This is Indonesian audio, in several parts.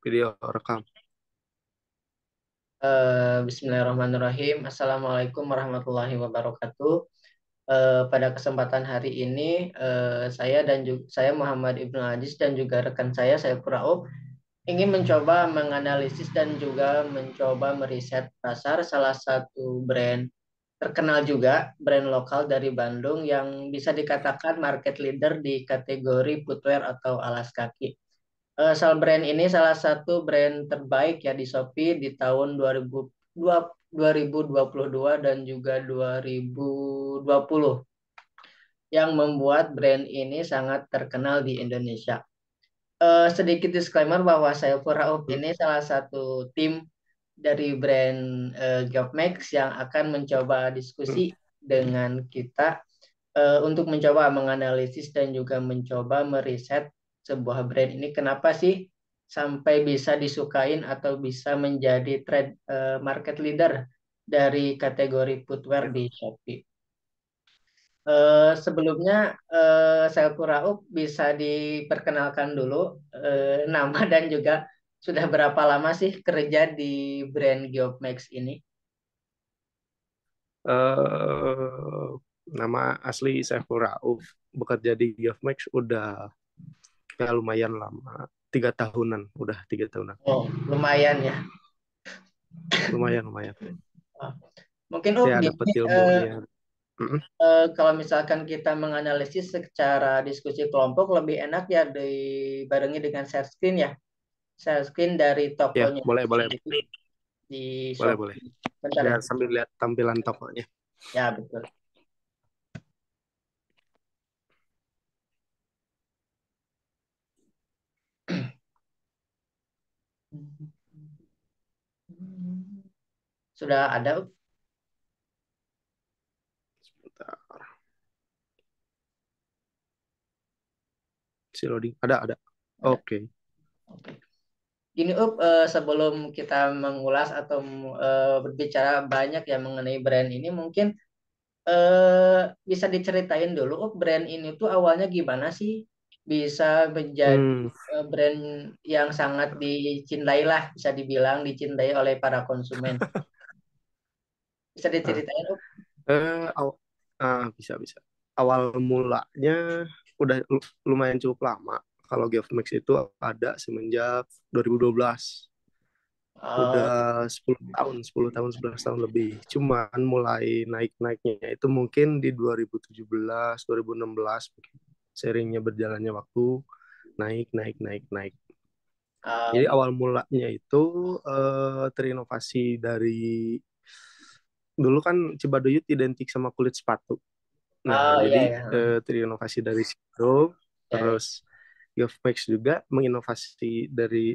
Video rekam. Bismillahirrahmanirrahim. Assalamualaikum warahmatullahi wabarakatuh. Pada kesempatan hari ini, saya Muhammad Ibnu Aziz dan juga rekan saya Puraup ingin mencoba menganalisis dan juga mencoba meriset pasar salah satu brand terkenal juga, brand lokal dari Bandung yang bisa dikatakan market leader di kategori footwear atau alas kaki. Brand ini salah satu brand terbaik ya di Shopee di tahun 2022 dan juga 2020 yang membuat brand ini sangat terkenal di Indonesia. Sedikit disclaimer bahwa saya Raup Hmm. ini salah satu tim dari brand Jobmax yang akan mencoba Hmm. diskusi dengan kita untuk mencoba menganalisis dan juga mencoba meriset sebuah brand ini kenapa sih sampai bisa disukain atau bisa menjadi market leader dari kategori footwear Ya. di Shopee. Sebelumnya saya Raup bisa diperkenalkan dulu nama dan juga sudah berapa lama sih kerja di brand Geopmax ini? Eh, Nama asli Saiful Rauf, bekerja di GovMax udah ya lumayan lama, 3 tahunan, udah 3 tahunan, Oh, lumayan ya. lumayan lumayan. Oh, mungkin Ya gini, dapat ilmunya. Mm-mm. kalau misalkan kita menganalisis secara diskusi kelompok lebih enak ya dibarengi dengan share screen ya. Share screen dari Ya tokonya boleh boleh sendiri di boleh boleh. Shopee. Bentar ya. Biar sambil lihat tampilan tokonya. Ya, betul. Sudah ada. Bentar. Si loading ada. Ada. Oke. Oke. Gini, sebelum kita mengulas atau berbicara banyak ya mengenai brand ini, mungkin bisa diceritain dulu, brand ini tuh awalnya gimana sih bisa menjadi Hmm. brand yang sangat dicintai lah, bisa dibilang dicintai oleh para konsumen. Bisa Ah, diceritain, eh, aw- bisa bisa. Awal mulanya udah lumayan cukup lama. Kalau GeoFmax itu ada semenjak 2012. Oh, Udah 10 tahun, 10 tahun, 11 tahun lebih. Cuman mulai naik-naiknya itu mungkin di 2017, 2016 mungkin. Seringnya berjalannya waktu, naik, naik, naik, naik. Jadi gitu. awal mulanya itu terinovasi dari dulu kan Cibaduyut identik sama kulit sepatu. Nah, Oh, iya jadi ya. terinovasi dari situ, Ya, ya. terus Geofmax juga menginovasi dari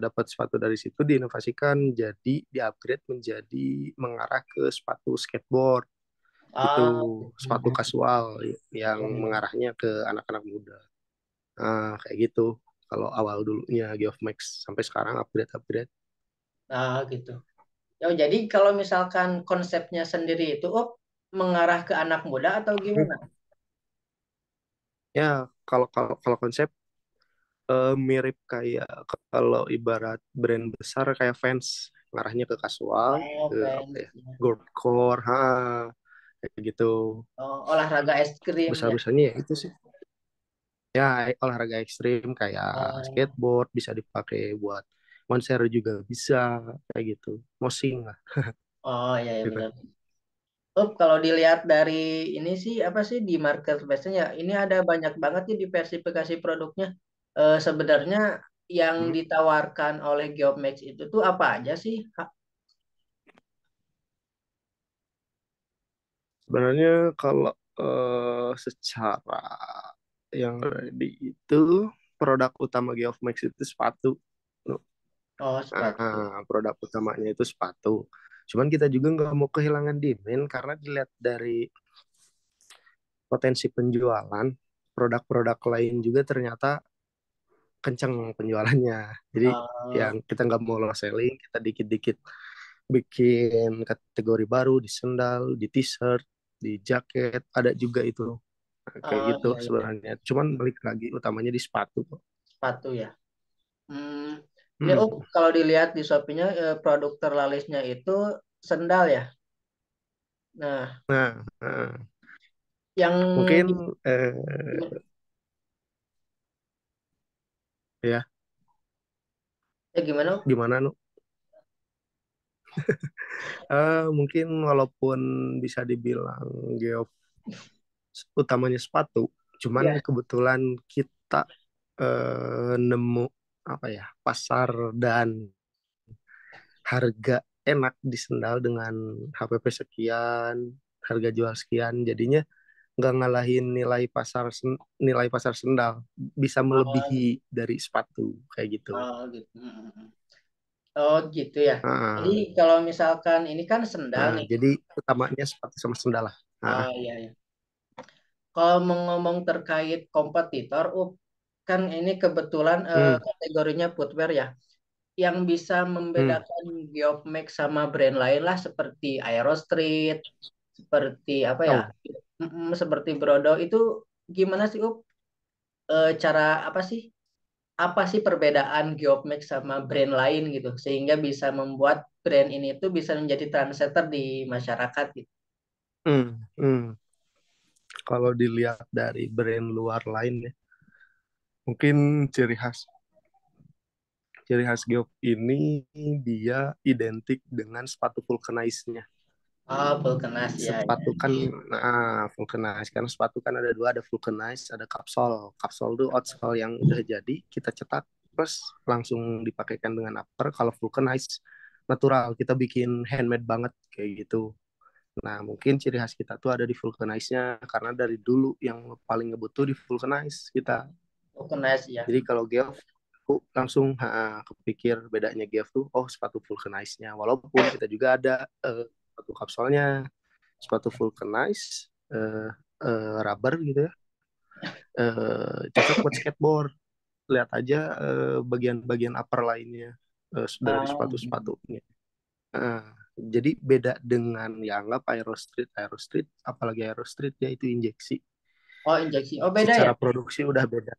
dapat sepatu dari situ diinovasikan jadi di-upgrade menjadi mengarah ke sepatu skateboard gitu, Oh, sepatu gitu. kasual yang Ya, ya. mengarahnya ke anak-anak muda. Nah, kayak gitu. Kalau awal dulunya Geofmax sampai sekarang upgrade-upgrade. Oh, gitu. Ya, jadi kalau misalkan konsepnya sendiri itu, mengarah ke anak muda atau gimana? Ya, kalau kalau kalau konsep mirip kayak kalau ibarat brand besar kayak Vans ngarahnya ke kasual, Oh, ke apa fans. ya, Goldcore, kayak gitu. Oh, olahraga es krim Besar ya. besarnya ya itu sih. Ya olahraga ekstrim kayak Oh, skateboard bisa dipakai buat konser juga bisa kayak gitu. Mosing lah oh, ya, ya, gitu. benar. Kalau dilihat dari ini sih apa sih di marketplace-nya, ini ada banyak banget nih diversifikasi produknya. Sebenarnya yang Hmm. ditawarkan oleh Geomax itu tuh apa aja sih? Sebenarnya kalau secara yang ready itu produk utama Geofmax itu sepatu. Oh, sepatu. Produk utamanya itu sepatu. Cuman kita juga nggak mau kehilangan demand karena dilihat dari potensi penjualan, produk-produk lain juga ternyata kenceng penjualannya. Jadi Oh, yang kita nggak mau loss selling, kita dikit-dikit bikin kategori baru di sendal, di t-shirt, di jaket, ada juga itu. Nah, kayak oh, gitu iya, iya. sebenarnya. Cuman balik lagi utamanya di sepatu. Sepatu ya. Hmm. Ini Hmm. kalau dilihat di Shopee-nya produk terlarisnya itu sendal ya. Nah, Nah, yang mungkin di- eh, ya gimana? Up? gimana nu? Mungkin walaupun bisa dibilang geof utamanya sepatu, cuman Ya. kebetulan kita nemu apa ya pasar dan harga enak di sendal dengan HPP sekian, harga jual sekian, jadinya nggak ngalahin nilai pasar sendal, bisa Oh, melebihi dari sepatu kayak gitu. oh, gitu. Oh gitu ya. Jadi Nah, kalau misalkan ini kan sendal nih. jadi utamanya sepatu sama sendal lah. Nah, Oh iya ya. Kalau mau ngomong terkait kompetitor, kan ini kebetulan hmm, kategorinya footwear ya. Yang bisa hmm. membedakan Geof-Max sama brand lain lah seperti Aerostreet, seperti apa ya? Oh, Seperti Brodo itu gimana sih cara apa sih? Apa sih perbedaan Geof-Max sama brand lain gitu sehingga bisa membuat brand ini tuh bisa menjadi trendsetter di masyarakat gitu. hmm, hmm. Kalau dilihat dari brand luar lain ya, mungkin ciri khas Geof ini dia identik dengan sepatu vulcanize-nya. Oh, Vulcanas ya. Sepatu kan, nah, vulcanize karena sepatu kan ada dua, ada vulcanize, ada kapsul. Kapsul itu outsole yang udah jadi kita cetak terus langsung dipakaikan dengan upper. Kalau vulcanize natural, kita bikin handmade banget kayak gitu. Nah, mungkin ciri khas kita tuh ada di vulcanize-nya karena dari dulu yang paling ngebutuh di vulcanize kita. Vulcanas ya. Jadi kalau Geoff aku langsung kepikir bedanya Geoff tuh oh sepatu vulcanize-nya. Walaupun kita juga ada sepatu kapsulnya, sepatu vulcanize, rubber gitu ya, cocok buat skateboard. Lihat aja bagian-bagian upper lainnya dari Ah, sepatu-sepatunya. Uh, jadi beda dengan yang anggap Aero Street, apalagi Aero Street ya itu injeksi. oh, injeksi. Oh, beda ya? Secara produksi udah beda.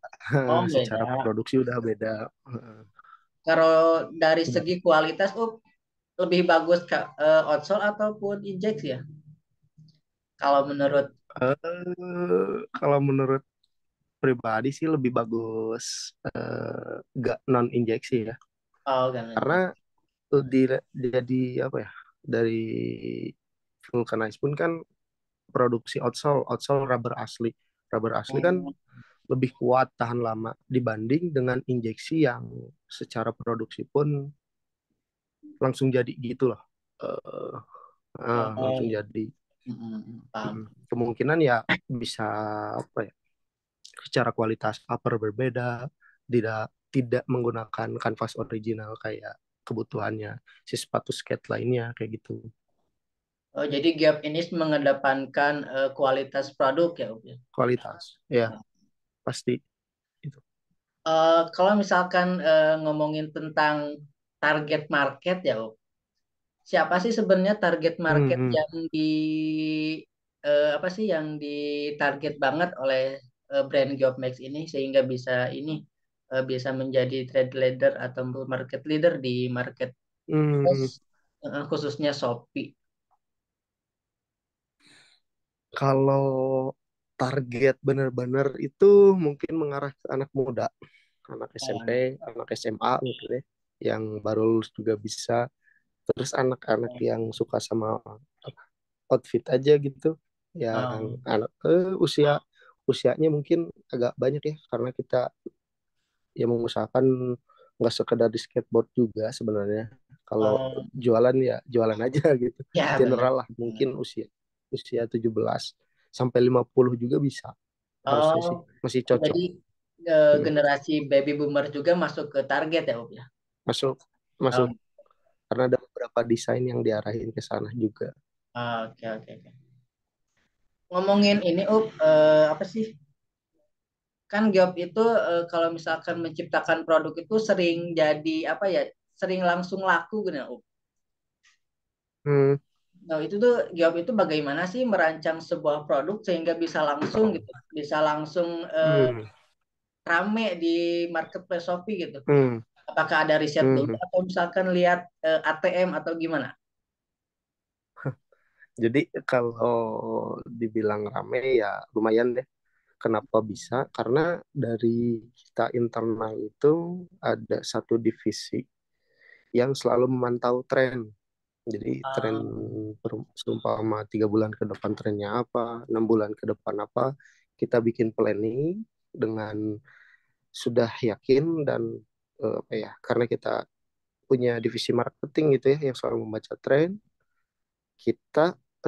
Oh, Secara beda. produksi udah beda. Kalau dari segi kualitas, lebih bagus ke outsole ataupun injeksi ya? Kalau menurut Kalau menurut pribadi sih lebih bagus gak non injeksi ya, karena ganti. jadi apa ya, dari Vulcanize pun kan produksi outsole rubber asli kan Oh, lebih kuat tahan lama dibanding dengan injeksi yang secara produksi pun langsung jadi gitu loh. Eh, oh, Langsung iya. jadi. Paham. Kemungkinan ya bisa apa ya, secara kualitas upper berbeda, tidak tidak menggunakan kanvas original kayak kebutuhannya si sepatu skate lainnya kayak gitu. Oh, jadi Gap ini mengedepankan kualitas produk ya, Up, ya? Kualitas ya pasti itu. Kalau misalkan ngomongin tentang target market ya, Up, siapa sih sebenarnya target Hmm, market hmm, yang apa sih yang ditarget banget oleh brand Geopmax ini sehingga bisa ini bisa menjadi trade leader atau market leader di market hmm. khususnya Shopee. Kalau target bener-bener itu mungkin mengarah ke anak muda, anak SMP, Oh, anak SMA mungkin ya, yang baru lulus juga bisa. Terus anak-anak yang suka sama outfit aja gitu, yang oh, anak usianya mungkin agak banyak ya, karena kita ya mengusahakan nggak sekedar di skateboard juga sebenarnya. Kalau oh, jualan ya jualan aja gitu, ya benar. general lah, mungkin usia usia 17 sampai 50 juga bisa, harusnya Oh, sih masih oh, cocok. jadi Hmm. generasi baby boomer juga masuk ke target ya, Up ya? Masuk Oh, masuk karena ada beberapa desain yang diarahin ke sana juga. oke, oke, oke. Ngomongin ini, apa sih? Kan Geop itu kalau misalkan menciptakan produk itu sering jadi apa ya? Sering langsung laku gitu ya, Up. Hmm. Nah, itu tuh Geop itu bagaimana sih merancang sebuah produk sehingga bisa langsung Oh. gitu, bisa langsung Hmm. rame di marketplace Shopee gitu. Hmm. Apakah ada riset dulu Mhm. atau misalkan lihat ATM atau gimana? Jadi kalau dibilang rame ya lumayan deh. Kenapa bisa? Karena dari kita internal itu ada satu divisi yang selalu memantau tren. Jadi tren Ah, seumpama 3 bulan ke depan trennya apa, 6 bulan ke depan apa, kita bikin planning dengan sudah yakin dan apa ya? Karena kita punya divisi marketing gitu ya yang selalu membaca tren, kita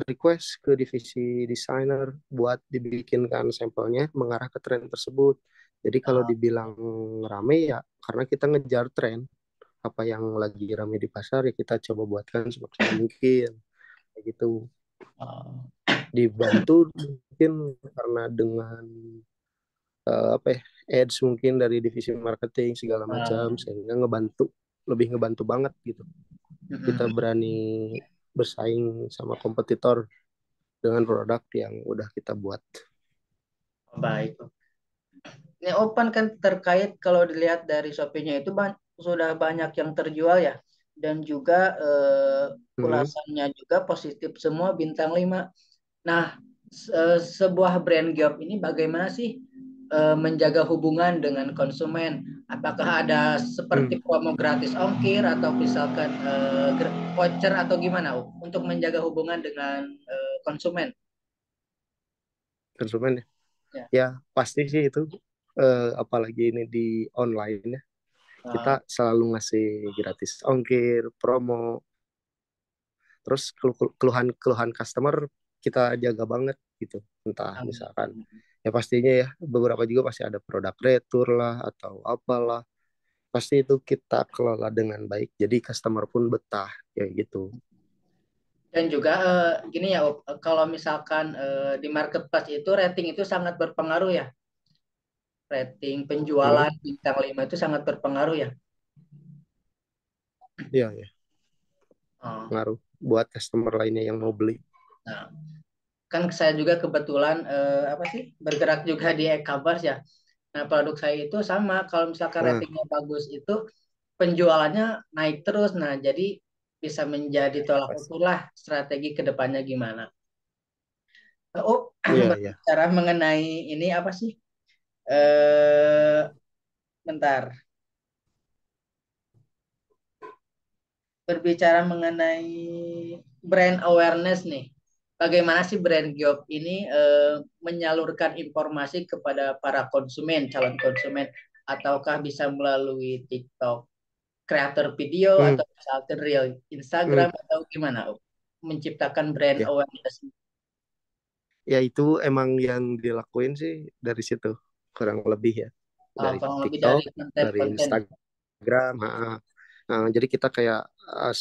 request ke divisi desainer buat dibikinkan sampelnya mengarah ke tren tersebut. Jadi kalau ah, dibilang rame ya karena kita ngejar tren apa yang lagi rame di pasar ya kita coba buatkan semaksimal mungkin kayak gitu. ah, Dibantu mungkin karena dengan apa ya ads mungkin dari divisi marketing segala macam ah, sehingga lebih ngebantu banget gitu. Kita mm-mm. berani bersaing sama kompetitor dengan produk yang udah kita buat. Baik. Ini open kan terkait kalau dilihat dari Shopee-nya itu sudah banyak yang terjual ya. Dan juga Hmm, ulasannya juga positif semua bintang 5. Nah, sebuah brand Giop ini bagaimana sih menjaga hubungan dengan konsumen? Apakah ada seperti hmm, promo gratis ongkir atau misalkan voucher atau gimana untuk menjaga hubungan dengan konsumen? konsumen ya. Ya. Ya pasti sih itu apalagi ini di online ya. Kita Nah, selalu ngasih gratis ongkir, promo, terus keluhan customer kita jaga banget gitu. Entah misalkan ya pastinya ya beberapa juga pasti ada produk retur lah atau apalah. Pasti itu kita kelola dengan baik. Jadi customer pun betah kayak gitu. dan juga gini ya, kalau misalkan di marketplace itu rating itu sangat berpengaruh ya. Rating Hmm, penjualan bintang 5 itu sangat berpengaruh ya. iya ya, Oh, ngaruh buat customer lainnya yang mau beli. nah, kan saya juga kebetulan apa sih bergerak juga di e-commerce ya. Nah, produk saya itu sama. Kalau misalkan Nah, ratingnya bagus itu penjualannya naik terus. Nah, jadi bisa menjadi tolak pas. ukur lah strategi ke depannya gimana. Oh, Iya, iya. berbicara mengenai ini apa sih? Eh, bentar. Berbicara mengenai brand awareness nih. Bagaimana sih brand Giop ini menyalurkan informasi kepada para konsumen, calon konsumen, ataukah bisa melalui TikTok, kreator video, Hmm, atau misalkan reel hmm, Instagram, atau gimana? Menciptakan brand ya. awareness. Ya itu emang yang dilakuin sih dari situ kurang lebih ya. Dari Kurang lebih dari TikTok, dari konten-konten. Instagram. Nah, jadi kita kayak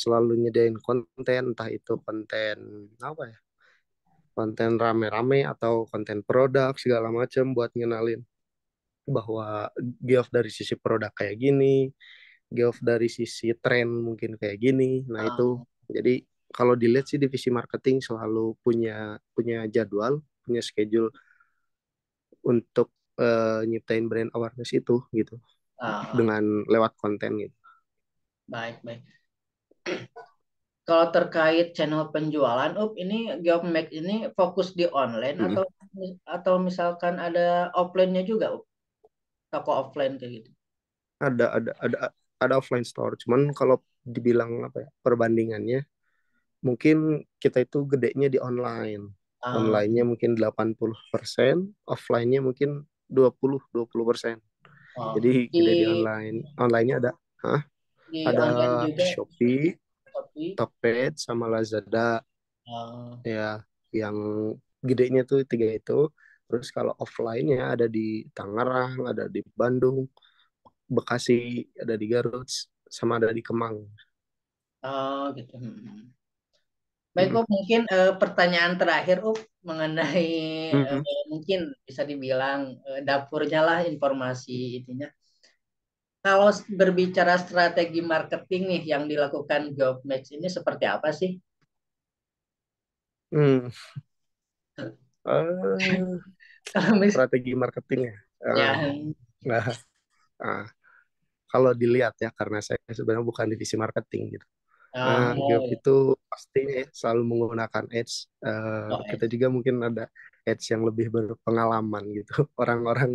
selalu nyediain konten, entah itu konten apa ya, konten rame-rame atau konten produk segala macam buat ngenalin bahwa Geoff dari sisi produk kayak gini, Geoff dari sisi tren mungkin kayak gini. Nah itu, Uh, jadi kalau dilihat sih divisi marketing selalu punya punya jadwal, punya schedule untuk nyiptain brand awareness itu gitu uh, dengan lewat konten gitu. baik, baik. Kalau terkait channel penjualan, ini Geomax ini fokus di online Mm. atau misalkan ada offline-nya juga, toko offline kayak gitu. Ada offline store, cuman kalau dibilang apa ya perbandingannya mungkin kita itu gedenya di online. Ah, Online-nya mungkin 80%, offline-nya mungkin 20-20%. oh, Jadi gede di online. Online-nya hah? di Ada online juga Shopee, tapi Tokped, sama Lazada ah, ya yang gedenya tuh tiga itu. Terus kalau offline-nya ada di Tangerang, ada di Bandung, Bekasi, ada di Garut, sama ada di Kemang. gitu. Baik, Mm-mm. mungkin pertanyaan terakhir, mengenai Mm-mm. mungkin bisa dibilang dapurnya lah informasi itunya. Kalau berbicara strategi marketing nih yang dilakukan GovMatch ini seperti apa sih? Hmm. Eh, Kalau mis strategi marketing ya. ya Nah, nah. kalau dilihat ya, karena saya sebenarnya bukan divisi marketing gitu. Ah, Gap oh, ya. itu pastinya ya, selalu menggunakan ads. Oh, Kita juga mungkin ada ads yang lebih berpengalaman gitu, orang-orang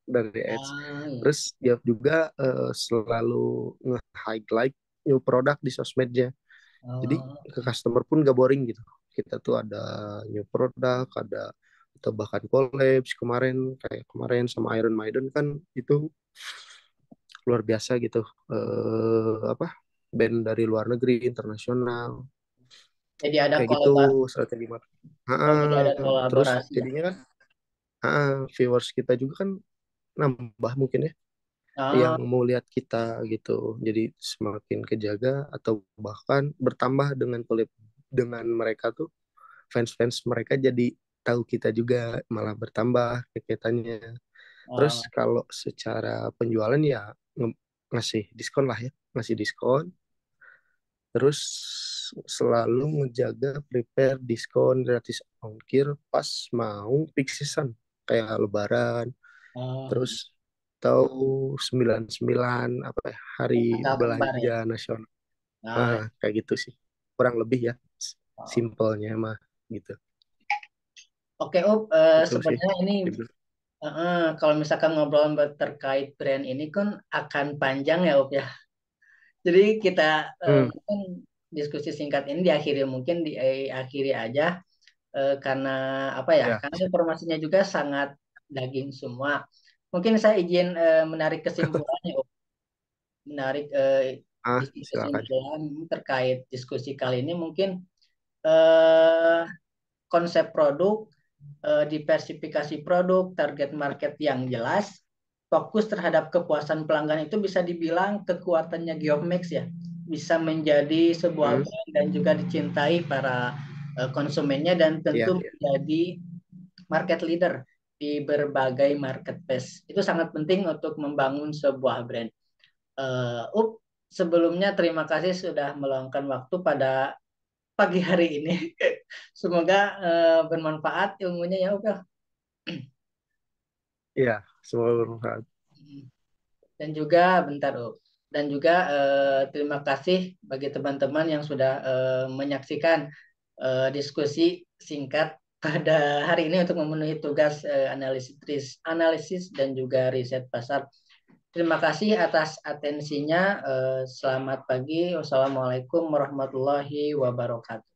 dari ads. ah, ya. Terus Gap juga selalu nge-highlight new product di sosmednya. Jadi Oh, ke customer pun gak boring gitu. Kita tuh ada new product, ada atau bahkan collabs kemarin, kayak kemarin sama Iron Maiden kan itu luar biasa gitu. Apa, band dari luar negeri, internasional, jadi ada kayak gitu strategi marketing. oh, jadi ada Terus kolaborasi ya. jadinya kan viewers kita juga kan nambah mungkin ya, yang Ah, mau lihat kita gitu. Jadi semakin kejaga atau bahkan bertambah dengan collab dengan mereka tuh, fans-fans mereka jadi tahu kita juga, malah bertambah kegiatannya. Terus ah, kalau secara penjualan ya ngasih diskon lah ya, ngasih diskon. Terus selalu ngejaga prepare diskon gratis ongkir pas mau peak season kayak Lebaran. ah, Terus tahu 99 apa ya, hari tanggal kembar ya. belanja nasional. Nah, Kayak gitu sih. Kurang lebih ya, oh. simpelnya mah gitu. Oke, Itu sih. sebenarnya ini kalau misalkan ngobrol terkait brand ini kan akan panjang ya, ya. Jadi kita Hmm, mungkin diskusi singkat ini diakhiri, mungkin diakhiri aja karena apa ya? ya. Karena informasinya juga sangat daging semua. Mungkin saya izin menarik kesimpulannya, menarik isi Silakan. kesimpulan terkait diskusi kali ini. Mungkin eh, konsep produk, diversifikasi produk, target market yang jelas, fokus terhadap kepuasan pelanggan itu bisa dibilang kekuatannya Geomax ya. Bisa menjadi sebuah Hmm, brand dan juga dicintai para konsumennya dan iya, tentu iya. menjadi market leader di berbagai marketplace. Itu sangat penting untuk membangun sebuah brand. Sebelumnya terima kasih sudah meluangkan waktu pada pagi hari ini. Semoga bermanfaat ilmunya ya, Up, ya. Iya, semoga bermanfaat. Dan juga bentar, Up. Dan juga terima kasih bagi teman-teman yang sudah menyaksikan diskusi singkat pada hari ini untuk memenuhi tugas analisis dan juga riset pasar. Terima kasih atas atensinya. Selamat pagi. Wassalamualaikum warahmatullahi wabarakatuh.